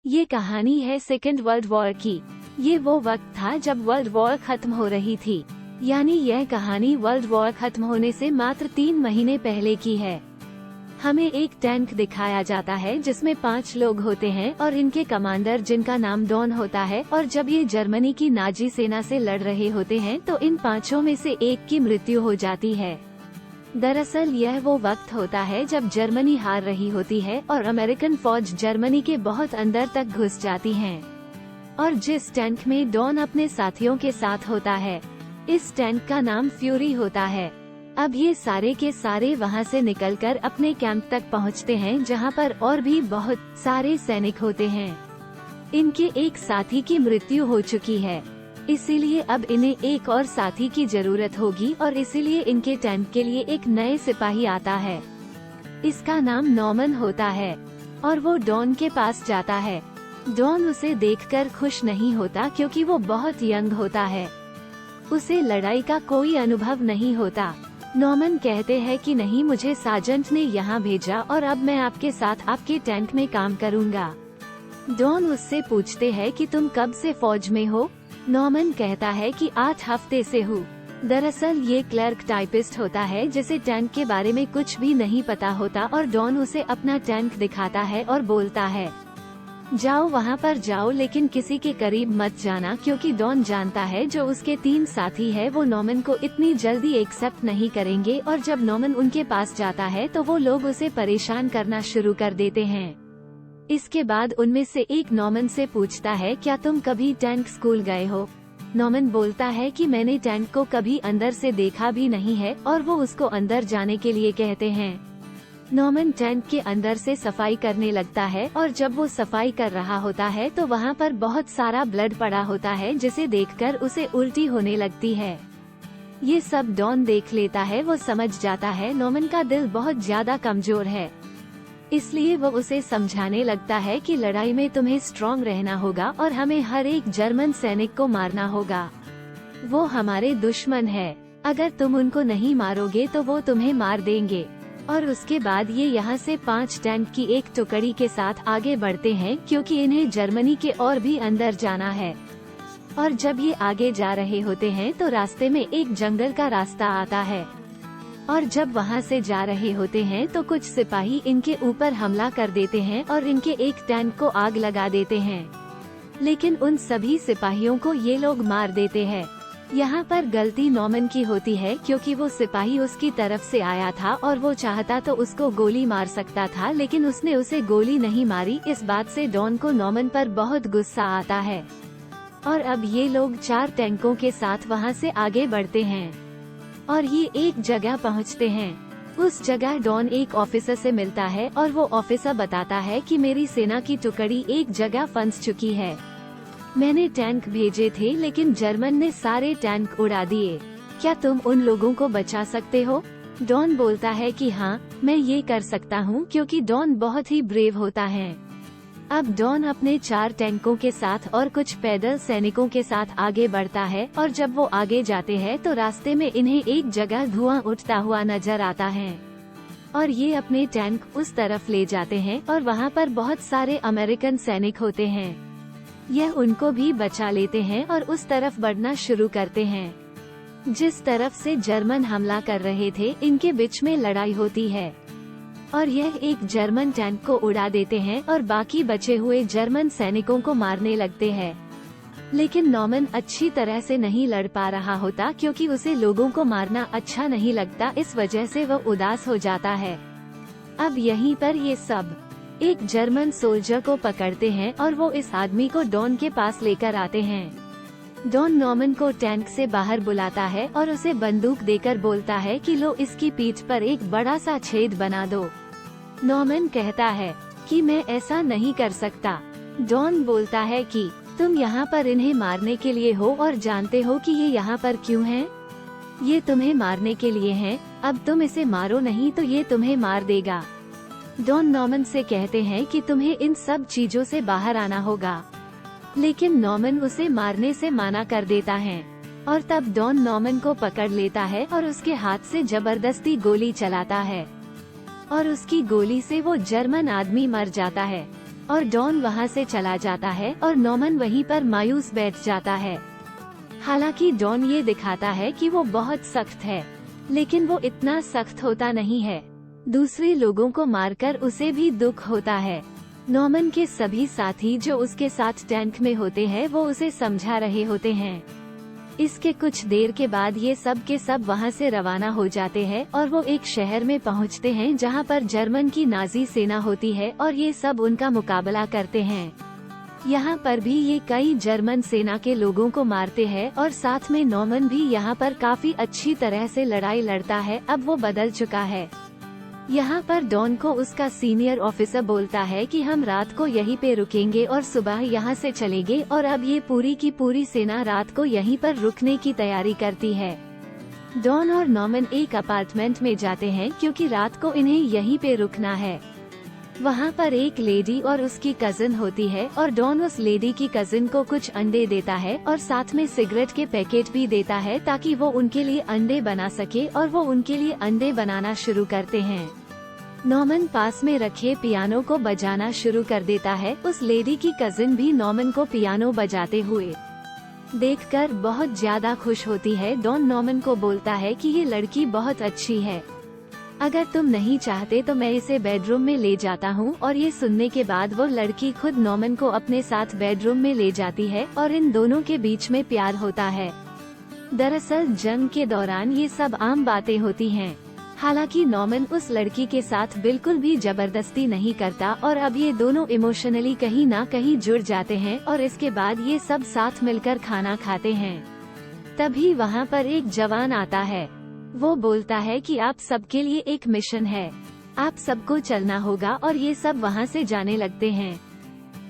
ये कहानी है सेकेंड वर्ल्ड वॉर की। ये वो वक्त था जब वर्ल्ड वॉर खत्म हो रही थी, यानी यह कहानी वर्ल्ड वॉर खत्म होने से मात्र 3 महीने पहले की है। हमें एक टैंक दिखाया जाता है जिसमें 5 लोग होते हैं और इनके कमांडर जिनका नाम डॉन होता है। और जब ये जर्मनी की नाजी सेना से लड़ रहे होते हैं तो इन 5 में से एक की मृत्यु हो जाती है। दरअसल यह वो वक्त होता है जब जर्मनी हार रही होती है और अमेरिकन फौज जर्मनी के बहुत अंदर तक घुस जाती है। और जिस टैंक में डॉन अपने साथियों के साथ होता है, इस टैंक का नाम फ्यूरी होता है। अब ये सारे के सारे वहाँ से निकलकर अपने कैंप तक पहुँचते हैं जहाँ पर और भी बहुत सारे सैनिक होते हैं। इनके एक साथी की मृत्यु हो चुकी है, इसीलिए अब इन्हें एक और साथी की जरूरत होगी और इसीलिए इनके टैंक के लिए एक नए सिपाही आता है। इसका नाम नॉर्मन होता है और वो डॉन के पास जाता है। डॉन उसे देखकर खुश नहीं होता क्योंकि वो बहुत यंग होता है, उसे लड़ाई का कोई अनुभव नहीं होता। नॉर्मन कहते हैं कि नहीं, मुझे सार्जेंट ने यहाँ भेजा और अब मैं आपके साथ आपके टैंक में काम करूँगा। डॉन उससे पूछते हैं कि तुम कब से फौज में हो? नॉर्मन कहता है कि 8 हफ्ते से हूँ। दरअसल ये क्लर्क टाइपिस्ट होता है जिसे टैंक के बारे में कुछ भी नहीं पता होता और डॉन उसे अपना टैंक दिखाता है और बोलता है, जाओ वहाँ पर जाओ, लेकिन किसी के करीब मत जाना, क्योंकि डॉन जानता है जो उसके 3 साथी है वो नॉर्मन को इतनी जल्दी एक्सेप्ट नहीं करेंगे। और जब नॉर्मन उनके पास जाता है तो वो लोग उसे परेशान करना शुरू कर देते हैं। इसके बाद उनमें से एक नॉर्मन से पूछता है, क्या तुम कभी टैंक स्कूल गए हो? नॉर्मन बोलता है कि मैंने टैंक को कभी अंदर से देखा भी नहीं है और वो उसको अंदर जाने के लिए कहते हैं। नॉर्मन टैंक के अंदर से सफाई करने लगता है और जब वो सफाई कर रहा होता है तो वहाँ पर बहुत सारा ब्लड पड़ा होता है जिसे देखकर उसे उल्टी होने लगती है। ये सब डॉन देख लेता है। वो समझ जाता है नॉर्मन का दिल बहुत ज्यादा कमजोर है, इसलिए वो उसे समझाने लगता है कि लड़ाई में तुम्हें स्ट्रॉन्ग रहना होगा और हमें हर एक जर्मन सैनिक को मारना होगा। वो हमारे दुश्मन है, अगर तुम उनको नहीं मारोगे तो वो तुम्हें मार देंगे। और उसके बाद ये यहाँ से 5 टैंक की एक टुकड़ी के साथ आगे बढ़ते हैं क्योंकि इन्हें जर्मनी के और भी अंदर जाना है। और जब ये आगे जा रहे होते हैं तो रास्ते में एक जंगल का रास्ता आता है और जब वहाँ से जा रहे होते हैं तो कुछ सिपाही इनके ऊपर हमला कर देते हैं और इनके एक टैंक को आग लगा देते हैं। लेकिन उन सभी सिपाहियों को ये लोग मार देते हैं। यहाँ पर गलती नॉर्मन की होती है क्योंकि वो सिपाही उसकी तरफ से आया था और वो चाहता तो उसको गोली मार सकता था, लेकिन उसने उसे गोली नहीं मारी। इस बात से डॉन को नॉर्मन पर बहुत गुस्सा आता है और अब ये लोग 4 टैंकों के साथ वहाँ से आगे बढ़ते हैं और ये एक जगह पहुँचते हैं। उस जगह डॉन एक ऑफिसर से मिलता है और वो ऑफिसर बताता है कि मेरी सेना की टुकड़ी एक जगह फंस चुकी है। मैंने टैंक भेजे थे लेकिन जर्मन ने सारे टैंक उड़ा दिए। क्या तुम उन लोगों को बचा सकते हो? डॉन बोलता है कि हाँ, मैं ये कर सकता हूँ, क्योंकि डॉन बहुत ही ब्रेव होता है। अब डॉन अपने 4 टैंकों के साथ और कुछ पैदल सैनिकों के साथ आगे बढ़ता है और जब वो आगे जाते हैं तो रास्ते में इन्हें एक जगह धुआं उठता हुआ नजर आता है और ये अपने टैंक उस तरफ ले जाते हैं और वहाँ पर बहुत सारे अमेरिकन सैनिक होते हैं। यह उनको भी बचा लेते हैं और उस तरफ बढ़ना शुरू करते हैं जिस तरफ से जर्मन हमला कर रहे थे। इनके बीच में लड़ाई होती है और यह एक जर्मन टैंक को उड़ा देते हैं और बाकी बचे हुए जर्मन सैनिकों को मारने लगते हैं। लेकिन नॉर्मन अच्छी तरह से नहीं लड़ पा रहा होता क्योंकि उसे लोगों को मारना अच्छा नहीं लगता, इस वजह से वह उदास हो जाता है। अब यहीं पर ये सब एक जर्मन सोल्जर को पकड़ते हैं और वो इस आदमी को डॉन के पास लेकर आते हैं। डॉन नॉर्मन को टैंक से बाहर बुलाता है और उसे बंदूक देकर बोलता है कि लो, इसकी पीठ पर एक बड़ा सा छेद बना दो। नॉर्मन कहता है कि मैं ऐसा नहीं कर सकता। डॉन बोलता है कि तुम यहाँ पर इन्हें मारने के लिए हो और जानते हो कि ये यहाँ पर क्यों हैं? ये तुम्हें मारने के लिए हैं। अब तुम इसे मारो नहीं तो ये तुम्हें मार देगा। डॉन नॉर्मन से कहते हैं कि तुम्हें इन सब चीजों से बाहर आना होगा, लेकिन नॉर्मन उसे मारने से मना कर देता है और तब डॉन नॉर्मन को पकड़ लेता है और उसके हाथ से जबरदस्ती गोली चलाता है और उसकी गोली से वो जर्मन आदमी मर जाता है। और डॉन वहाँ से चला जाता है और नॉर्मन वहीं पर मायूस बैठ जाता है। हालांकि डॉन ये दिखाता है कि वो बहुत सख्त है, लेकिन वो इतना सख्त होता नहीं है। दूसरे लोगों को मारकर उसे भी दुख होता है। नॉर्मन के सभी साथी जो उसके साथ टैंक में होते हैं वो उसे समझा रहे होते हैं। इसके कुछ देर के बाद ये सब के सब वहाँ से रवाना हो जाते हैं और वो एक शहर में पहुँचते हैं जहाँ पर जर्मन की नाजी सेना होती है और ये सब उनका मुकाबला करते हैं। यहाँ पर भी ये कई जर्मन सेना के लोगों को मारते हैं और साथ में नॉर्मन भी यहाँ पर काफी अच्छी तरह से लड़ाई लड़ता है। अब वो बदल चुका है। यहाँ पर डॉन को उसका सीनियर ऑफिसर बोलता है कि हम रात को यहीं पे रुकेंगे और सुबह यहाँ से चलेंगे, और अब ये पूरी की पूरी सेना रात को यहीं पर रुकने की तैयारी करती है। डॉन और नॉर्मन एक अपार्टमेंट में जाते हैं क्योंकि रात को इन्हें यहीं पे रुकना है। वहाँ पर एक लेडी और उसकी कजिन होती है और डॉन उस लेडी की कजिन को कुछ अंडे देता है और साथ में सिगरेट के पैकेट भी देता है ताकि वो उनके लिए अंडे बना सके, और वो उनके लिए अंडे बनाना शुरू करते हैं। नॉर्मन पास में रखे पियानो को बजाना शुरू कर देता है। उस लेडी की कजिन भी नॉर्मन को पियानो बजाते हुए देखकर बहुत ज्यादा खुश होती है। डॉन नॉर्मन को बोलता है कि ये लड़की बहुत अच्छी है, अगर तुम नहीं चाहते तो मैं इसे बेडरूम में ले जाता हूँ। और ये सुनने के बाद वो लड़की खुद नॉर्मन को अपने साथ बेडरूम में ले जाती है और इन दोनों के बीच में प्यार होता है। दरअसल जंग के दौरान ये सब आम बातें होती हैं। हालांकि नॉर्मन उस लड़की के साथ बिल्कुल भी जबरदस्ती नहीं करता और अब ये दोनों इमोशनली कहीं ना कहीं जुड़ जाते हैं और इसके बाद ये सब साथ मिलकर खाना खाते हैं। तभी वहाँ पर एक जवान आता है। वो बोलता है कि आप सबके लिए एक मिशन है, आप सबको चलना होगा, और ये सब वहाँ से जाने लगते हैं।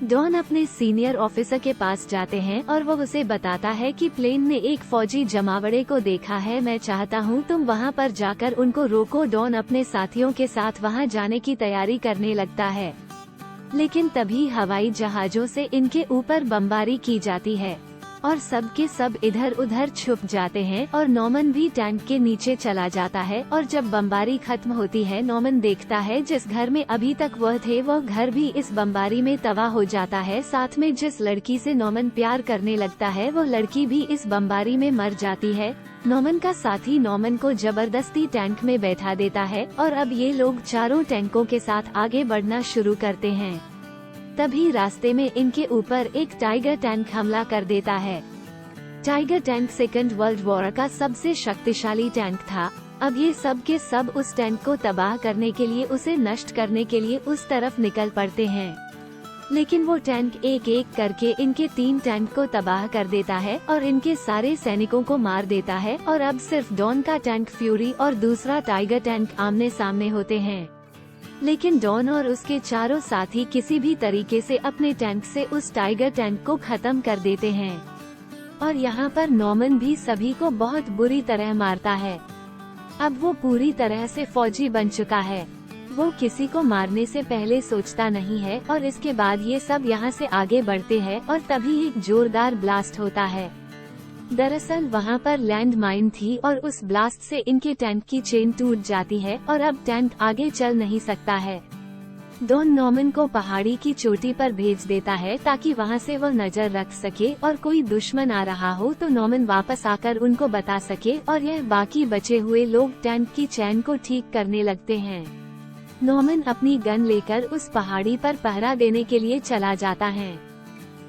डॉन अपने सीनियर ऑफिसर के पास जाते हैं और वो उसे बताता है कि प्लेन ने एक फौजी जमावड़े को देखा है, मैं चाहता हूँ तुम वहाँ पर जाकर उनको रोको। डॉन अपने साथियों के साथ वहाँ जाने की तैयारी करने लगता है, लेकिन तभी हवाई जहाजों से इनके ऊपर बमबारी की जाती है और सब के सब इधर उधर छुप जाते हैं और नॉर्मन भी टैंक के नीचे चला जाता है। और जब बमबारी खत्म होती है, नॉर्मन देखता है जिस घर में अभी तक वह थे वह घर भी इस बमबारी में तबाह हो जाता है। साथ में जिस लड़की से नॉर्मन प्यार करने लगता है वो लड़की भी इस बमबारी में मर जाती है। नॉर्मन का साथी नॉर्मन को जबरदस्ती टैंक में बैठा देता है और अब ये लोग चारों टैंकों के साथ आगे बढ़ना शुरू करते हैं। तभी रास्ते में इनके ऊपर एक टाइगर टैंक हमला कर देता है। Tiger tank second world war का सबसे शक्तिशाली टैंक था। अब ये सब के सब उस टैंक को तबाह करने के लिए, उसे नष्ट करने के लिए उस तरफ निकल पड़ते हैं, लेकिन वो टैंक एक एक करके इनके 3 टैंक को तबाह कर देता है और इनके सारे सैनिकों को मार देता है। और अब सिर्फ डॉन का टैंक फ्यूरी और दूसरा टाइगर टैंक आमने सामने होते हैं, लेकिन डॉन और उसके चारों साथी किसी भी तरीके से अपने टैंक से उस टाइगर टैंक को खत्म कर देते हैं। और यहाँ पर नॉर्मन भी सभी को बहुत बुरी तरह मारता है। अब वो पूरी तरह से फौजी बन चुका है। वो किसी को मारने से पहले सोचता नहीं है। और इसके बाद ये सब यहाँ से आगे बढ़ते हैं और तभी एक जोरदार ब्लास्ट होता है। दरअसल वहाँ पर लैंड माइन थी और उस ब्लास्ट से इनके टैंक की चेन टूट जाती है और अब टैंक आगे चल नहीं सकता है। डॉन नॉर्मन को पहाड़ी की चोटी पर भेज देता है ताकि वहाँ से वो नजर रख सके और कोई दुश्मन आ रहा हो तो नॉर्मन वापस आकर उनको बता सके और यह बाकी बचे हुए लोग टैंक की चैन को ठीक करने लगते हैं। नॉर्मन अपनी गन लेकर उस पहाड़ी पर पहरा देने के लिए चला जाता है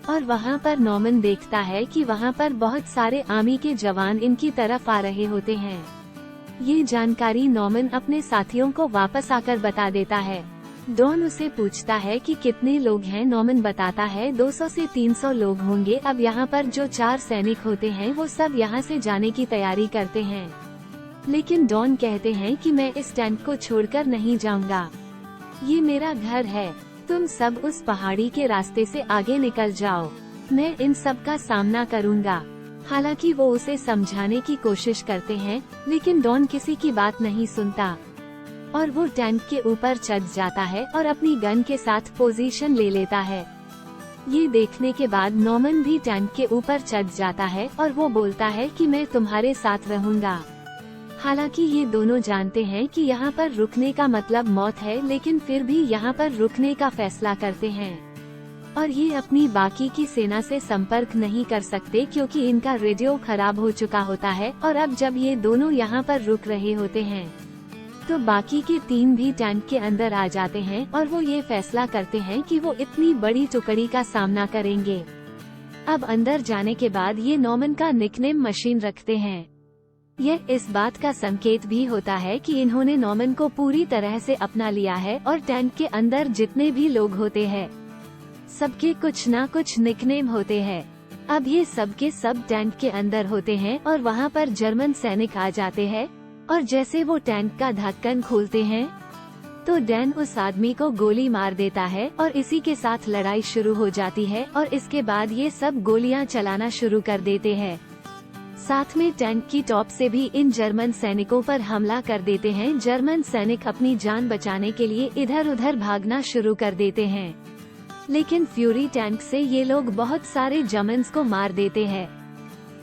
और वहाँ पर नॉर्मन देखता है कि वहाँ पर बहुत सारे आर्मी के जवान इनकी तरफ आ रहे होते हैं। ये जानकारी नॉर्मन अपने साथियों को वापस आकर बता देता है। डॉन उसे पूछता है कि कितने लोग हैं। नॉर्मन बताता है 200 से 300 लोग होंगे। अब यहाँ पर जो 4 सैनिक होते हैं वो सब यहाँ से जाने की तैयारी करते हैं, लेकिन डॉन कहते हैं कि मैं इस टैंक को छोड़कर नहीं जाऊंगा, ये मेरा घर है, तुम सब उस पहाड़ी के रास्ते से आगे निकल जाओ, मैं इन सब का सामना करूंगा। हालांकि वो उसे समझाने की कोशिश करते हैं, लेकिन डॉन किसी की बात नहीं सुनता और वो टैंक के ऊपर चढ़ जाता है और अपनी गन के साथ पोजीशन ले लेता है। ये देखने के बाद नॉर्मन भी टैंक के ऊपर चढ़ जाता है और वो बोलता है कि मैं तुम्हारे साथ रहूंगा। हालांकि ये दोनों जानते हैं कि यहाँ पर रुकने का मतलब मौत है, लेकिन फिर भी यहाँ पर रुकने का फैसला करते हैं। और ये अपनी बाकी की सेना से संपर्क नहीं कर सकते क्योंकि इनका रेडियो खराब हो चुका होता है। और अब जब ये दोनों यहाँ पर रुक रहे होते हैं तो बाकी के 3 भी टैंक के अंदर आ जाते हैं और वो ये फैसला करते हैं कि वो इतनी बड़ी टुकड़ी का सामना करेंगे। अब अंदर जाने के बाद ये नॉर्मन का निकनेम मशीन रखते हैं। यह इस बात का संकेत भी होता है कि इन्होंने नॉर्मन को पूरी तरह से अपना लिया है और टैंक के अंदर जितने भी लोग होते हैं सबके कुछ ना कुछ निकनेम होते हैं। अब ये सबके सब टैंक के अंदर होते हैं और वहाँ पर जर्मन सैनिक आ जाते हैं और जैसे वो टैंक का ढक्कन खोलते हैं तो डैन उस आदमी को गोली मार देता है और इसी के साथ लड़ाई शुरू हो जाती है। और इसके बाद ये सब गोलियां चलाना शुरू कर देते हैं। साथ में टैंक की टॉप से भी इन जर्मन सैनिकों पर हमला कर देते हैं। जर्मन सैनिक अपनी जान बचाने के लिए इधर उधर भागना शुरू कर देते हैं, लेकिन फ्यूरी टैंक से ये लोग बहुत सारे जर्मन्स को मार देते हैं।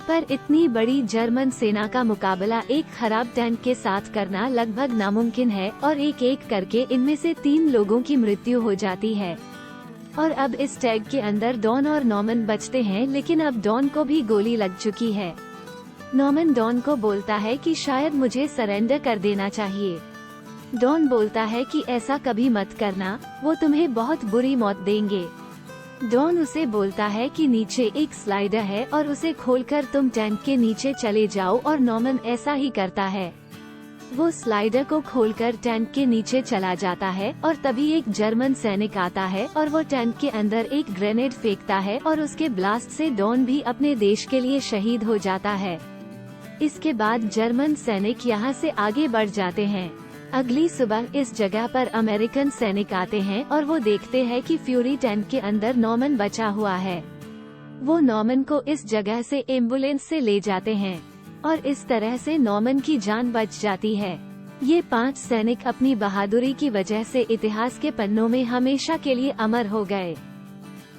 पर इतनी बड़ी जर्मन सेना का मुकाबला एक खराब टैंक के साथ करना लगभग नामुमकिन है और एक एक करके इनमें से 3 लोगों की मृत्यु हो जाती है। और अब इस टैग के अंदर डॉन और नॉर्मन बचते हैं, लेकिन अब डॉन को भी गोली लग चुकी है। नॉर्मन डॉन को बोलता है कि शायद मुझे सरेंडर कर देना चाहिए। डॉन बोलता है कि ऐसा कभी मत करना, वो तुम्हें बहुत बुरी मौत देंगे। डॉन उसे बोलता है कि नीचे एक स्लाइडर है और उसे खोलकर तुम टैंक के नीचे चले जाओ, और नॉर्मन ऐसा ही करता है। वो स्लाइडर को खोलकर टैंक के नीचे चला जाता है और तभी एक जर्मन सैनिक आता है और वो टैंक के अंदर एक ग्रेनेड फेंकता है और उसके ब्लास्ट से डॉन भी अपने देश के लिए शहीद हो जाता है। इसके बाद जर्मन सैनिक यहाँ से आगे बढ़ जाते हैं। अगली सुबह इस जगह पर अमेरिकन सैनिक आते हैं और वो देखते हैं कि फ्यूरी टैंक के अंदर नॉर्मन बचा हुआ है। वो नॉर्मन को इस जगह से एम्बुलेंस से ले जाते हैं और इस तरह से नॉर्मन की जान बच जाती है। ये 5 सैनिक अपनी बहादुरी की वजह से इतिहास के पन्नों में हमेशा के लिए अमर हो गए।